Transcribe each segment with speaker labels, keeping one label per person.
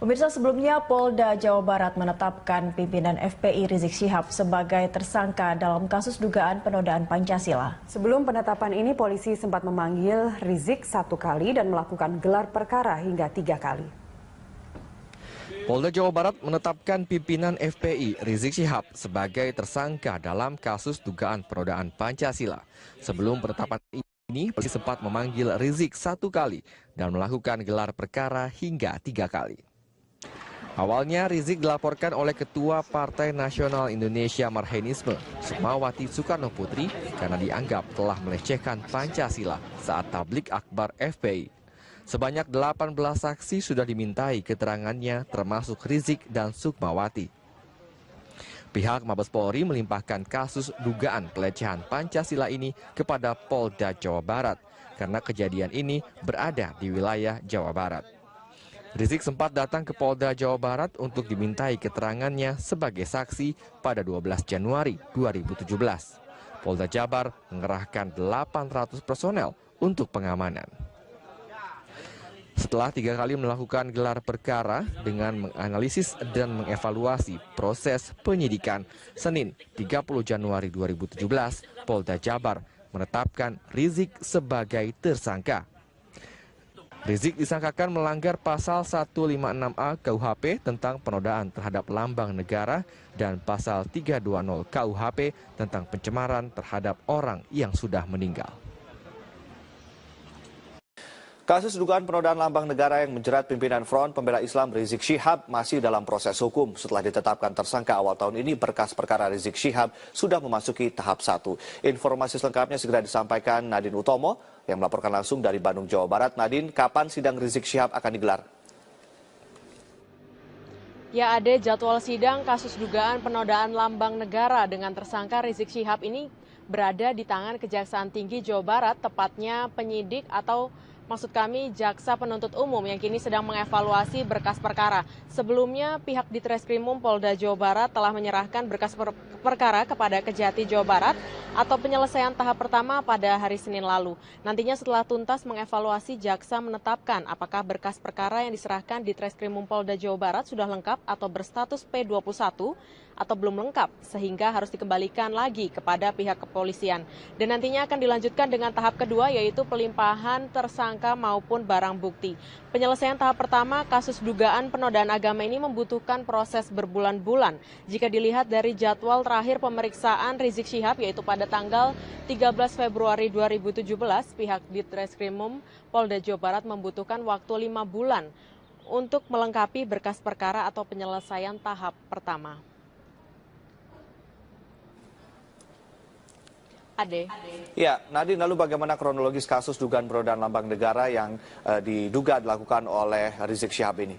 Speaker 1: Pemirsa, sebelumnya Polda Jawa Barat menetapkan pimpinan FPI Rizik Syihab sebagai tersangka dalam kasus dugaan penodaan Pancasila.
Speaker 2: Sebelum penetapan ini, polisi sempat memanggil Rizik 1 kali dan melakukan gelar perkara hingga 3 kali.
Speaker 3: Polda Jawa Barat menetapkan pimpinan FPI Rizik Syihab sebagai tersangka dalam kasus dugaan penodaan Pancasila. Sebelum penetapan ini, polisi sempat memanggil Rizik 1 kali dan melakukan gelar perkara hingga 3 kali. Awalnya Rizik dilaporkan oleh Ketua Partai Nasional Indonesia Marhainisme, Sukmawati Soekarno Putri, karena dianggap telah melecehkan Pancasila saat tablik akbar FPI. Sebanyak 18 saksi sudah dimintai keterangannya, termasuk Rizik dan Sukmawati. Pihak Mabes Polri melimpahkan kasus dugaan pelecehan Pancasila ini kepada Polda Jawa Barat, karena kejadian ini berada di wilayah Jawa Barat. Rizik sempat datang ke Polda Jawa Barat untuk dimintai keterangannya sebagai saksi pada 12 Januari 2017. Polda Jabar mengerahkan 800 personel untuk pengamanan. Setelah 3 kali melakukan gelar perkara dengan menganalisis dan mengevaluasi proses penyidikan, Senin 30 Januari 2017, Polda Jabar menetapkan Rizik sebagai tersangka. Rizik disangkakan melanggar pasal 156A KUHP tentang penodaan terhadap lambang negara dan pasal 320 KUHP tentang pencemaran terhadap orang yang sudah meninggal.
Speaker 4: Kasus dugaan penodaan lambang negara yang menjerat pimpinan Front Pembela Islam Rizik Syihab masih dalam proses hukum. Setelah ditetapkan tersangka awal tahun ini, berkas perkara Rizik Syihab sudah memasuki tahap 1. Informasi selengkapnya segera disampaikan Nadine Utomo yang melaporkan langsung dari Bandung, Jawa Barat. Nadine, kapan sidang Rizik Syihab akan digelar?
Speaker 5: Ya, ada jadwal sidang kasus dugaan penodaan lambang negara dengan tersangka Rizik Syihab ini berada di tangan Kejaksaan Tinggi Jawa Barat, tepatnya penyidik atau maksud kami jaksa penuntut umum yang kini sedang mengevaluasi berkas perkara. Sebelumnya pihak Ditreskrimum Polda Jawa Barat telah menyerahkan berkas perkara kepada Kejati Jawa Barat atau penyelesaian tahap pertama pada hari Senin lalu. Nantinya setelah tuntas mengevaluasi, jaksa menetapkan apakah berkas perkara yang diserahkan Ditreskrimum Polda Jawa Barat sudah lengkap atau berstatus P21 atau belum lengkap, sehingga harus dikembalikan lagi kepada pihak kepolisian. Dan nantinya akan dilanjutkan dengan tahap kedua, yaitu pelimpahan tersangka maupun barang bukti. Penyelesaian tahap pertama kasus dugaan penodaan agama ini membutuhkan proses berbulan-bulan. Jika dilihat dari jadwal terakhir pemeriksaan Rizik Syihab, yaitu pada tanggal 13 Februari 2017, pihak Ditreskrimum Polda Jawa Barat membutuhkan waktu 5 bulan untuk melengkapi berkas perkara atau penyelesaian tahap pertama. Ade.
Speaker 4: Ya, Nadine, lalu bagaimana kronologis kasus dugaan penodaan lambang negara yang diduga dilakukan oleh Rizik Syihab ini?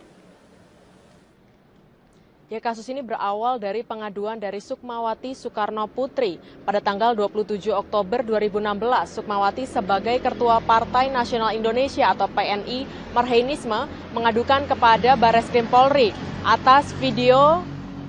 Speaker 5: Ya, kasus ini berawal dari pengaduan dari Sukmawati Soekarno Putri pada tanggal 27 Oktober 2016. Sukmawati sebagai Ketua Partai Nasional Indonesia atau PNI Marhainisme mengadukan kepada Barreskrim Polri atas video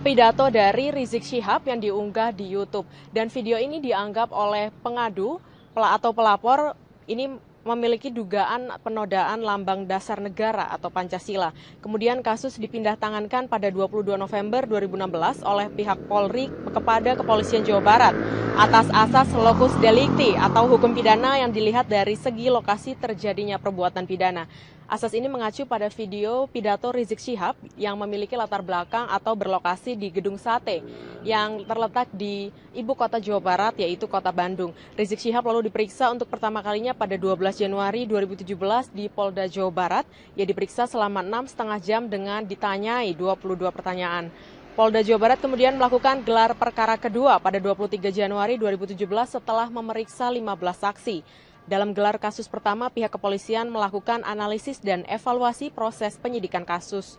Speaker 5: pidato dari Rizik Syihab yang diunggah di YouTube. Dan video ini dianggap oleh pengadu atau pelapor ini memiliki dugaan penodaan lambang dasar negara atau Pancasila. Kemudian kasus dipindah tangankan pada 22 November 2016 oleh pihak Polri kepada Kepolisian Jawa Barat atas asas locus delicti atau hukum pidana yang dilihat dari segi lokasi terjadinya perbuatan pidana. Asas ini mengacu pada video pidato Rizik Syihab yang memiliki latar belakang atau berlokasi di Gedung Sate yang terletak di ibu kota Jawa Barat, yaitu kota Bandung. Rizik Syihab lalu diperiksa untuk pertama kalinya pada 12 Januari 2017 di Polda Jawa Barat. Ia diperiksa selama 6,5 jam dengan ditanyai 22 pertanyaan. Polda Jawa Barat kemudian melakukan gelar perkara kedua pada 23 Januari 2017 setelah memeriksa 15 saksi. Dalam gelar kasus pertama, pihak kepolisian melakukan analisis dan evaluasi proses penyidikan kasus.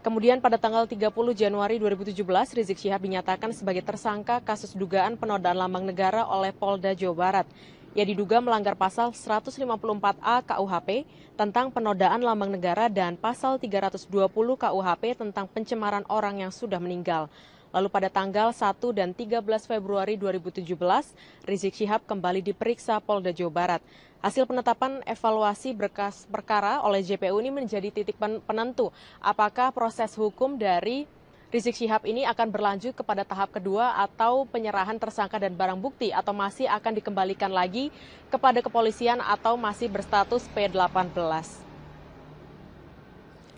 Speaker 5: Kemudian pada tanggal 30 Januari 2017, Rizik Syihab dinyatakan sebagai tersangka kasus dugaan penodaan lambang negara oleh Polda Jawa Barat. Ia diduga melanggar pasal 154A KUHP tentang penodaan lambang negara dan pasal 320 KUHP tentang pencemaran orang yang sudah meninggal. Lalu pada tanggal 1 dan 13 Februari 2017, Rizik Syihab kembali diperiksa Polda Jawa Barat. Hasil penetapan evaluasi berkas perkara oleh JPU ini menjadi titik penentu apakah proses hukum dari Rizik Syihab ini akan berlanjut kepada tahap kedua atau penyerahan tersangka dan barang bukti atau masih akan dikembalikan lagi kepada kepolisian atau masih berstatus P18.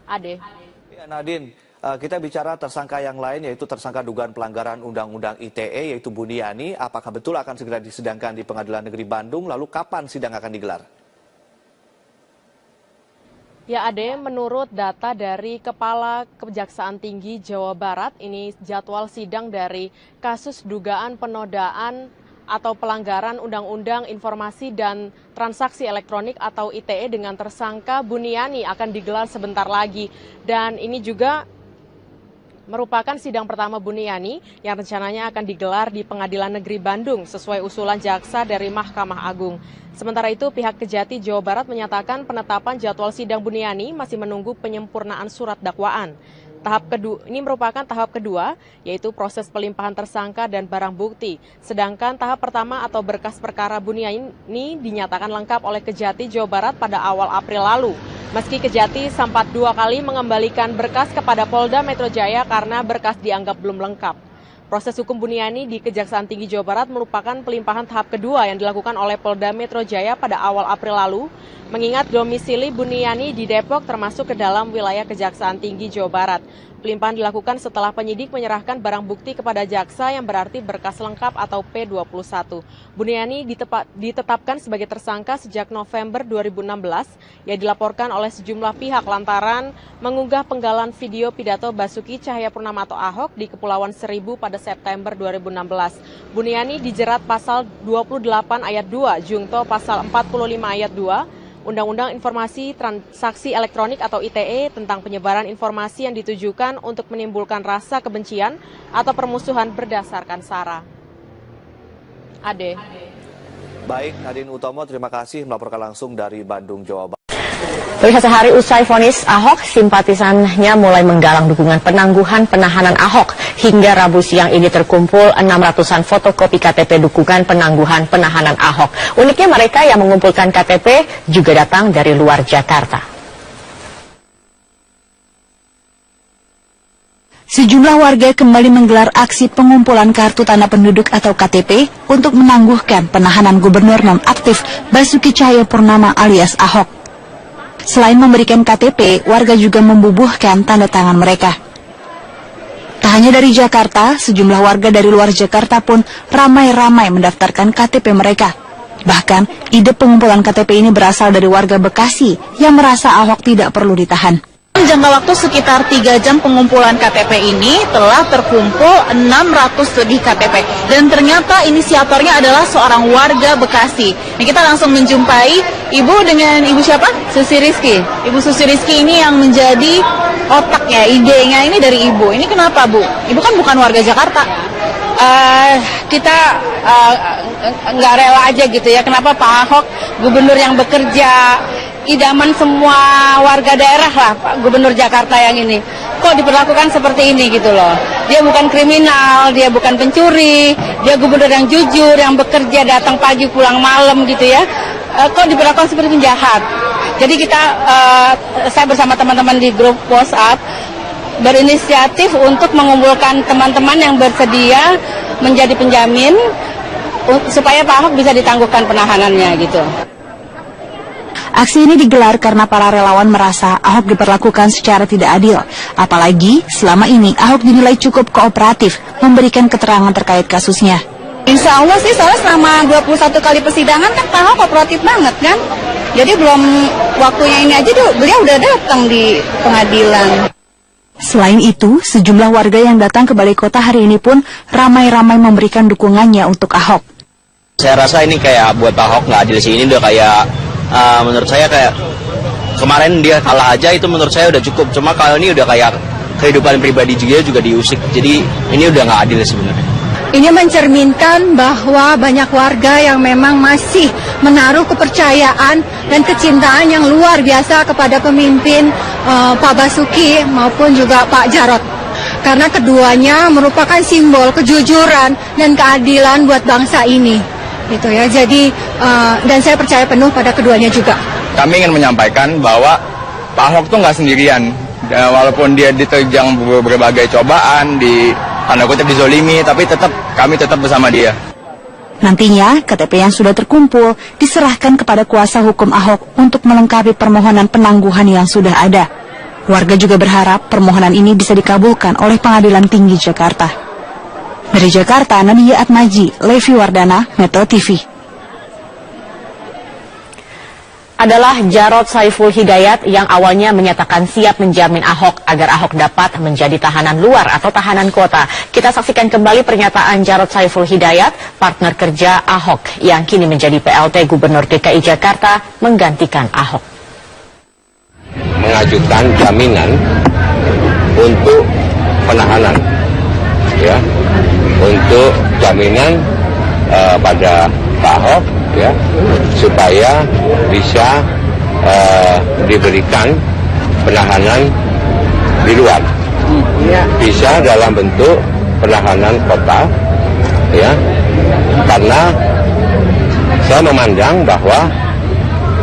Speaker 5: Ade.
Speaker 4: Ya, Nadine, kita bicara tersangka yang lain yaitu tersangka dugaan pelanggaran Undang-Undang ITE yaitu Buniani. Apakah betul akan segera disidangkan di Pengadilan Negeri Bandung? Lalu kapan sidang akan digelar?
Speaker 5: Ya Ade, menurut data dari Kepala Kejaksaan Tinggi Jawa Barat, ini jadwal sidang dari kasus dugaan penodaan atau pelanggaran Undang-Undang Informasi dan Transaksi Elektronik atau ITE dengan tersangka Buniani akan digelar sebentar lagi. Dan ini juga merupakan sidang pertama Buniani yang rencananya akan digelar di Pengadilan Negeri Bandung sesuai usulan jaksa dari Mahkamah Agung. Sementara itu, pihak Kejati Jawa Barat menyatakan penetapan jadwal sidang Buniani masih menunggu penyempurnaan surat dakwaan. Tahap kedua ini merupakan tahap kedua, yaitu proses pelimpahan tersangka dan barang bukti. Sedangkan tahap pertama atau berkas perkara Buniani dinyatakan lengkap oleh Kejati Jawa Barat pada awal April lalu. Meski Kejati sempat 2 kali mengembalikan berkas kepada Polda Metro Jaya karena berkas dianggap belum lengkap. Proses hukum Buniani di Kejaksaan Tinggi Jawa Barat merupakan pelimpahan tahap kedua yang dilakukan oleh Polda Metro Jaya pada awal April lalu, mengingat domisili Buniani di Depok termasuk ke dalam wilayah Kejaksaan Tinggi Jawa Barat. Pelimpahan dilakukan setelah penyidik menyerahkan barang bukti kepada jaksa yang berarti berkas lengkap atau P21. Buniani ditetapkan sebagai tersangka sejak November 2016 yang dilaporkan oleh sejumlah pihak lantaran mengunggah penggalan video pidato Basuki Cahayapurnama atau Ahok di Kepulauan Seribu pada September 2016. Buniani dijerat pasal 28 ayat 2, Jungto pasal 45 ayat 2, Undang-Undang Informasi Transaksi Elektronik atau ITE tentang penyebaran informasi yang ditujukan untuk menimbulkan rasa kebencian atau permusuhan berdasarkan SARA. Ade.
Speaker 4: Baik, Nadine Utomo, terima kasih melaporkan langsung dari Bandung, Jawa Barat.
Speaker 6: Pemirsa, sehari usai vonis Ahok, simpatisannya mulai menggalang dukungan penangguhan penahanan Ahok. Hingga Rabu siang ini terkumpul 600-an fotokopi KTP dukungan penangguhan penahanan Ahok. Uniknya mereka yang mengumpulkan KTP juga datang dari luar Jakarta.
Speaker 7: Sejumlah warga kembali menggelar aksi pengumpulan kartu tanda penduduk atau KTP untuk menangguhkan penahanan gubernur nonaktif Basuki Cahayapurnama alias Ahok. Selain memberikan KTP, warga juga membubuhkan tanda tangan mereka. Tak hanya dari Jakarta, sejumlah warga dari luar Jakarta pun ramai-ramai mendaftarkan KTP mereka. Bahkan, ide pengumpulan KTP ini berasal dari warga Bekasi yang merasa Ahok tidak perlu ditahan.
Speaker 8: Jangka waktu sekitar 3 jam pengumpulan KTP ini telah terkumpul 600 lebih KTP. Dan ternyata inisiatornya adalah seorang warga Bekasi. Nah, kita langsung menjumpai Ibu dengan Ibu siapa? Susi Rizky. Ibu Susi Rizky ini yang menjadi otaknya, idenya ini dari Ibu. Ini kenapa, Bu? Ibu kan bukan warga Jakarta.
Speaker 9: Kita nggak rela aja gitu ya. Kenapa Pak Ahok, gubernur yang bekerja, idaman semua warga daerah lah, Pak Gubernur Jakarta yang ini, kok diperlakukan seperti ini gitu loh. Dia bukan kriminal, dia bukan pencuri, dia gubernur yang jujur, yang bekerja, datang pagi pulang malam gitu ya. Kok diperlakukan seperti penjahat. Jadi saya bersama teman-teman di grup WhatsApp berinisiatif untuk mengumpulkan teman-teman yang bersedia menjadi penjamin supaya Pak Ahok bisa ditangguhkan penahanannya gitu.
Speaker 7: Aksi ini digelar karena para relawan merasa Ahok diperlakukan secara tidak adil. Apalagi selama ini Ahok dinilai cukup kooperatif memberikan keterangan terkait kasusnya.
Speaker 8: Insya Allah sih, soalnya selama 21 kali persidangan kan Pak Ahok kooperatif banget kan. Jadi belum waktunya ini aja beliau udah datang di pengadilan.
Speaker 7: Selain itu, sejumlah warga yang datang ke Balai Kota hari ini pun ramai-ramai memberikan dukungannya untuk Ahok.
Speaker 10: Saya rasa ini kayak buat Pak Ahok nggak adil sih, ini udah kayak menurut saya kayak kemarin dia kalah aja itu menurut saya udah cukup. Cuma kalau ini udah kayak kehidupan pribadi juga diusik, jadi ini udah nggak adil sebenarnya.
Speaker 8: Ini mencerminkan bahwa banyak warga yang memang masih menaruh kepercayaan dan kecintaan yang luar biasa kepada pemimpin Pak Basuki maupun juga Pak Jarot.
Speaker 11: karena keduanya merupakan simbol kejujuran dan keadilan buat bangsa ini. Gitu ya. Jadi dan saya percaya penuh pada keduanya juga.
Speaker 12: Kami ingin menyampaikan bahwa Pak Ahok tuh nggak sendirian. Walaupun dia diterjang berbagai cobaan, tanda kutip dizolimi, tapi kami tetap bersama dia.
Speaker 7: Nantinya, KTP yang sudah terkumpul diserahkan kepada kuasa hukum Ahok untuk melengkapi permohonan penangguhan yang sudah ada. Warga juga berharap permohonan ini bisa dikabulkan oleh Pengadilan Tinggi Jakarta. Dari Jakarta, Nadia Atmaji, Levi Wardana, Metro TV.
Speaker 6: Adalah Jarod Saiful Hidayat yang awalnya menyatakan siap menjamin Ahok agar Ahok dapat menjadi tahanan luar atau tahanan kota. Kita saksikan kembali pernyataan Jarod Saiful Hidayat, partner kerja Ahok yang kini menjadi PLT Gubernur DKI Jakarta menggantikan Ahok.
Speaker 13: Mengajukan jaminan untuk penahanan, ya, untuk jaminan pada Pak Ahok, ya, supaya bisa diberikan penahanan di luar, bisa dalam bentuk penahanan kota, ya, karena saya memandang bahwa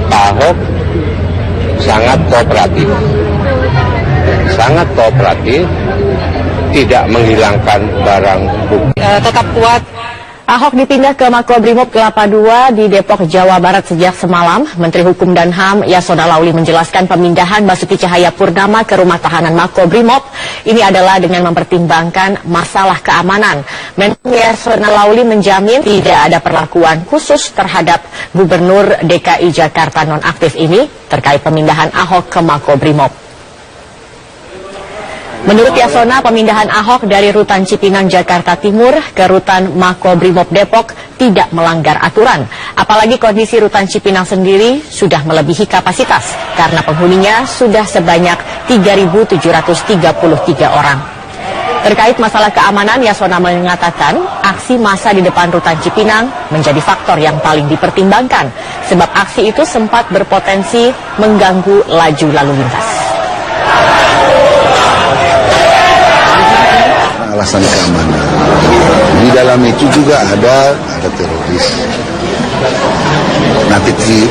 Speaker 13: Pak Ahok sangat kooperatif, tidak menghilangkan barang bukti.
Speaker 6: Tetap kuat. Ahok dipindah ke Makobrimob Kelapa II di Depok, Jawa Barat sejak semalam. Menteri Hukum dan HAM Yasona Lauli menjelaskan pemindahan Basuki Cahayapurnama ke rumah tahanan Makobrimob ini adalah dengan mempertimbangkan masalah keamanan. Menteri Yasona Lauli menjamin tidak ada perlakuan khusus terhadap Gubernur DKI Jakarta nonaktif ini terkait pemindahan Ahok ke Makobrimob. Menurut Yasona, pemindahan Ahok dari Rutan Cipinang, Jakarta Timur ke Rutan Makobrimob Depok tidak melanggar aturan. Apalagi kondisi Rutan Cipinang sendiri sudah melebihi kapasitas karena penghuninya sudah sebanyak 3.733 orang. Terkait masalah keamanan, Yasona mengatakan aksi massa di depan Rutan Cipinang menjadi faktor yang paling dipertimbangkan sebab aksi itu sempat berpotensi mengganggu laju lalu lintas.
Speaker 14: Alasan keamanan. Di dalam itu juga ada teroris.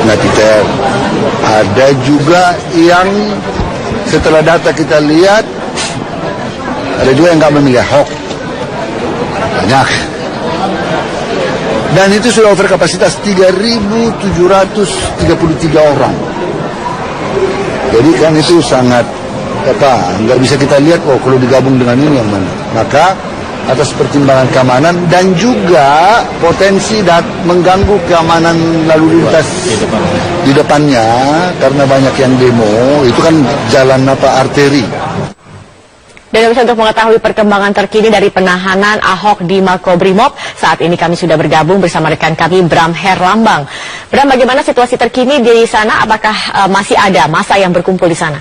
Speaker 14: Napiter. Ada juga yang setelah data kita lihat, ada juga yang nggak memilih Ahok. Banyak. Dan itu sudah over kapasitas 3.733 orang. Jadi kan itu sangat nggak bisa kita lihat kalau digabung dengan ini yang mana. Maka atas pertimbangan keamanan dan juga potensi mengganggu keamanan lalu lintas di depannya karena banyak yang demo, itu kan jalan arteri.
Speaker 6: Dan untuk mengetahui perkembangan terkini dari penahanan Ahok di Makobrimob, saat ini kami sudah bergabung bersama rekan kami Bram Herlambang. Bram, bagaimana situasi terkini di sana? Apakah masih ada massa yang berkumpul di sana?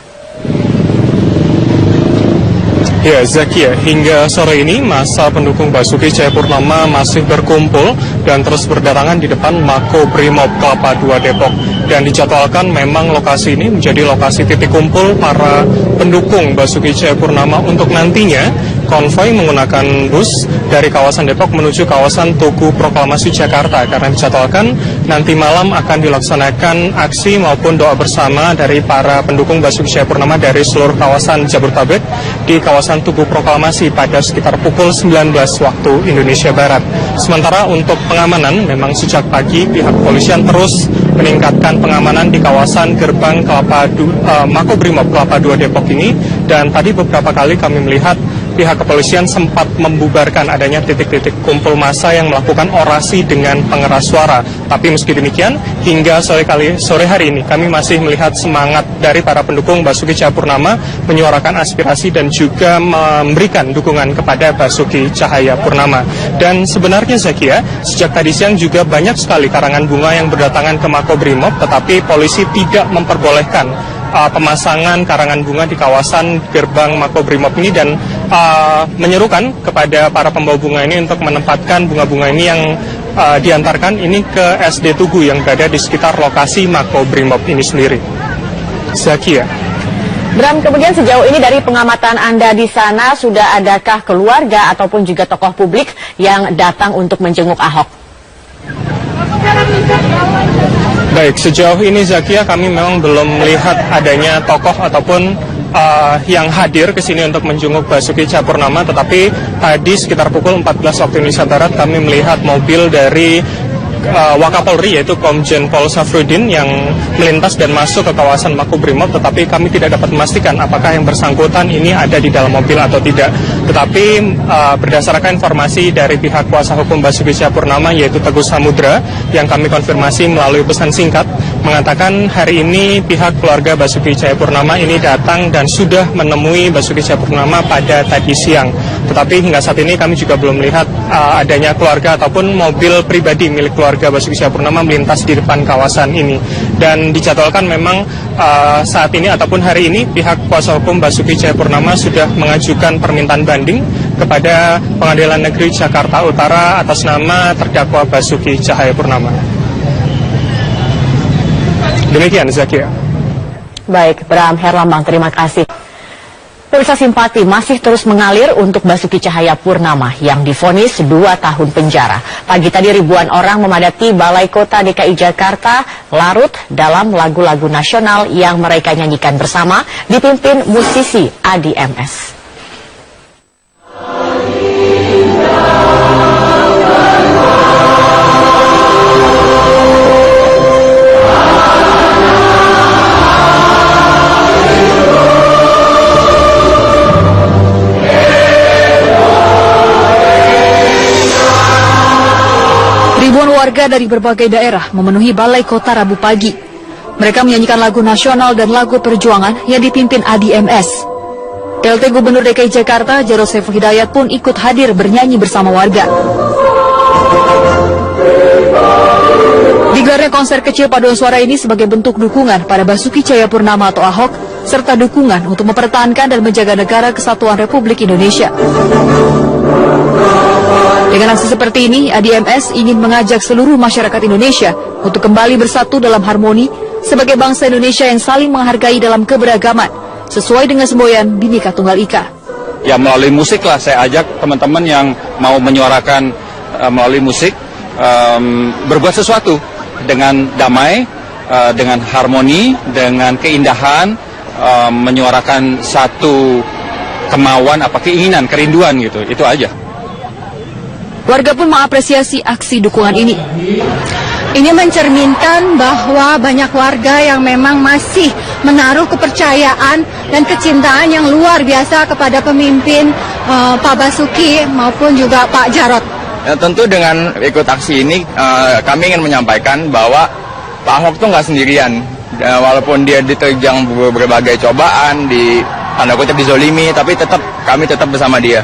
Speaker 15: Ya, Zakia, hingga sore ini massa pendukung Basuki Cahayapurnama masih berkumpul dan terus berdatangan di depan Makobrimob Kelapa II Depok. Dan dijadwalkan memang lokasi ini menjadi lokasi titik kumpul para pendukung Basuki Cahayapurnama untuk nantinya konvoi menggunakan bus dari kawasan Depok menuju kawasan Tugu Proklamasi Jakarta, karena dijadwalkan nanti malam akan dilaksanakan aksi maupun doa bersama dari para pendukung Basuki Cahayapurnama dari seluruh kawasan Jabodetabek di kawasan Tugu Proklamasi pada sekitar pukul 19 waktu Indonesia Barat. Sementara untuk pengamanan, memang sejak pagi pihak kepolisian terus meningkatkan pengamanan di kawasan gerbang Makobrimob Kelapa II Depok ini, dan tadi beberapa kali kami melihat pihak kepolisian sempat membubarkan adanya titik-titik kumpul massa yang melakukan orasi dengan pengeras suara. Tapi meski demikian, hingga sore hari ini kami masih melihat semangat dari para pendukung Basuki Cahayapurnama menyuarakan aspirasi dan juga memberikan dukungan kepada Basuki Cahayapurnama. Dan sebenarnya Zakia, sejak tadi siang juga banyak sekali karangan bunga yang berdatangan ke Makobrimob, tetapi polisi tidak memperbolehkan pemasangan karangan bunga di kawasan gerbang Makobrimob ini, dan menyerukan kepada para pembawa bunga ini untuk menempatkan bunga-bunga ini yang diantarkan ini ke SD Tugu yang berada di sekitar lokasi Makobrimob ini sendiri. Zakia.
Speaker 6: Bram, kemudian sejauh ini dari pengamatan Anda di sana, sudah adakah keluarga ataupun juga tokoh publik yang datang untuk menjenguk Ahok?
Speaker 15: Baik, sejauh ini Zakia, kami memang belum melihat adanya tokoh ataupun yang hadir ke sini untuk menjenguk Basuki Cahayapurnama, tetapi tadi sekitar pukul 14 waktu Indonesia Barat kami melihat mobil dari Wakapolri, yaitu Komjen Pol Safruddin, yang melintas dan masuk ke kawasan Makobrimob, tetapi kami tidak dapat memastikan apakah yang bersangkutan ini ada di dalam mobil atau tidak. Tetapi berdasarkan informasi dari pihak kuasa hukum Basuki Cahayapurnama, yaitu Teguh Samudra, yang kami konfirmasi melalui pesan singkat, mengatakan hari ini pihak keluarga Basuki Cahayapurnama ini datang dan sudah menemui Basuki Cahayapurnama pada tadi siang. Tetapi hingga saat ini kami juga belum melihat adanya keluarga ataupun mobil pribadi milik keluarga Basuki Cahayapurnama melintas di depan kawasan ini. Dan dijadwalkan memang saat ini ataupun hari ini pihak kuasa hukum Basuki Cahayapurnama sudah mengajukan permintaan banding kepada Pengadilan Negeri Jakarta Utara atas nama terdakwa Basuki Cahayapurnama. Demikian, Zakia.
Speaker 6: Baik, Bram Herlambang, terima kasih. Pemirsa, simpati masih terus mengalir untuk Basuki Cahayapurnama yang divonis 2 tahun penjara. Pagi tadi ribuan orang memadati Balai Kota DKI Jakarta larut dalam lagu-lagu nasional yang mereka nyanyikan bersama dipimpin musisi Adi MS.
Speaker 7: Ribuan warga dari berbagai daerah memenuhi Balai Kota Rabu pagi. Mereka menyanyikan lagu nasional dan lagu perjuangan yang dipimpin Adi MS. PLT Gubernur DKI Jakarta Jarod Saiful Hidayat pun ikut hadir bernyanyi bersama warga. Digelarnya konser kecil paduan suara ini sebagai bentuk dukungan pada Basuki Cahayapurnama atau Ahok, serta dukungan untuk mempertahankan dan menjaga negara kesatuan Republik Indonesia. Dengan aksi seperti ini, Adi MS ingin mengajak seluruh masyarakat Indonesia untuk kembali bersatu dalam harmoni sebagai bangsa Indonesia yang saling menghargai dalam keberagaman, sesuai dengan semboyan Bhinneka Tunggal Ika.
Speaker 12: Ya, melalui musik lah saya ajak teman-teman yang mau menyuarakan melalui musik berbuat sesuatu dengan damai, dengan harmoni, dengan keindahan, menyuarakan satu kemauan, keinginan, kerinduan gitu, itu aja.
Speaker 7: Warga pun mengapresiasi aksi dukungan ini.
Speaker 11: Ini mencerminkan bahwa banyak warga yang memang masih menaruh kepercayaan dan kecintaan yang luar biasa kepada pemimpin Pak Basuki maupun juga Pak Jarod.
Speaker 12: Ya, tentu dengan ikut aksi ini kami ingin menyampaikan bahwa Pak Ahok tuh nggak sendirian. Walaupun dia diterjang berbagai cobaan, tanda kutip dizolimi, tapi kami tetap bersama dia.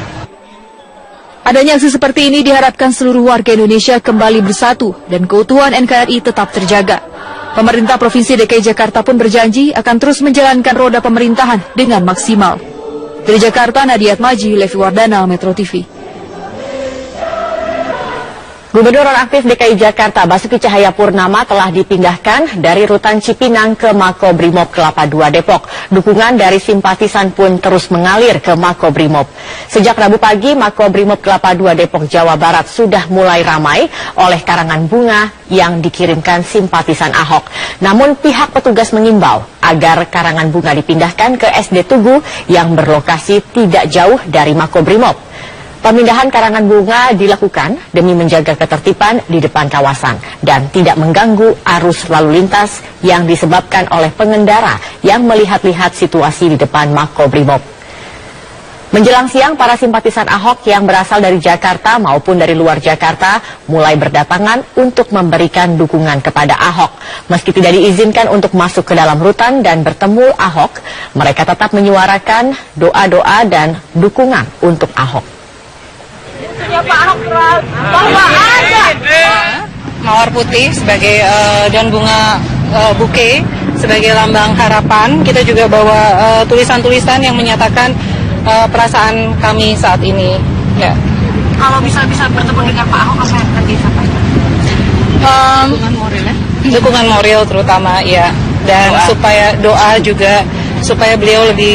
Speaker 7: Adanya aksi seperti ini diharapkan seluruh warga Indonesia kembali bersatu dan keutuhan NKRI tetap terjaga. Pemerintah Provinsi DKI Jakarta pun berjanji akan terus menjalankan roda pemerintahan dengan maksimal. Dari Jakarta, Nadia Atmaji, Levi Wardana, Metro TV.
Speaker 6: Gubernur nonaktif DKI Jakarta Basuki Cahayapurnama telah dipindahkan dari Rutan Cipinang ke Makobrimob Kelapa II Depok. Dukungan dari simpatisan pun terus mengalir ke Makobrimob. Sejak Rabu pagi, Makobrimob Kelapa II Depok, Jawa Barat sudah mulai ramai oleh karangan bunga yang dikirimkan simpatisan Ahok. Namun pihak petugas mengimbau agar karangan bunga dipindahkan ke SD Tugu yang berlokasi tidak jauh dari Makobrimob. Pemindahan karangan bunga dilakukan demi menjaga ketertiban di depan kawasan dan tidak mengganggu arus lalu lintas yang disebabkan oleh pengendara yang melihat-lihat situasi di depan Makobrimob. Menjelang siang, para simpatisan Ahok yang berasal dari Jakarta maupun dari luar Jakarta mulai berdatangan untuk memberikan dukungan kepada Ahok. Meski tidak diizinkan untuk masuk ke dalam rutan dan bertemu Ahok, mereka tetap menyuarakan doa-doa dan dukungan untuk Ahok.
Speaker 16: Mawar putih sebagai dan bunga buke sebagai lambang harapan. Kita juga bawa tulisan-tulisan yang menyatakan perasaan kami saat ini. Ya.
Speaker 8: Kalau bisa bertemu dengan Pak Ahok, apa yang akan disampaikan?
Speaker 16: Dukungan moral terutama, ya. Dan supaya doa juga supaya beliau lebih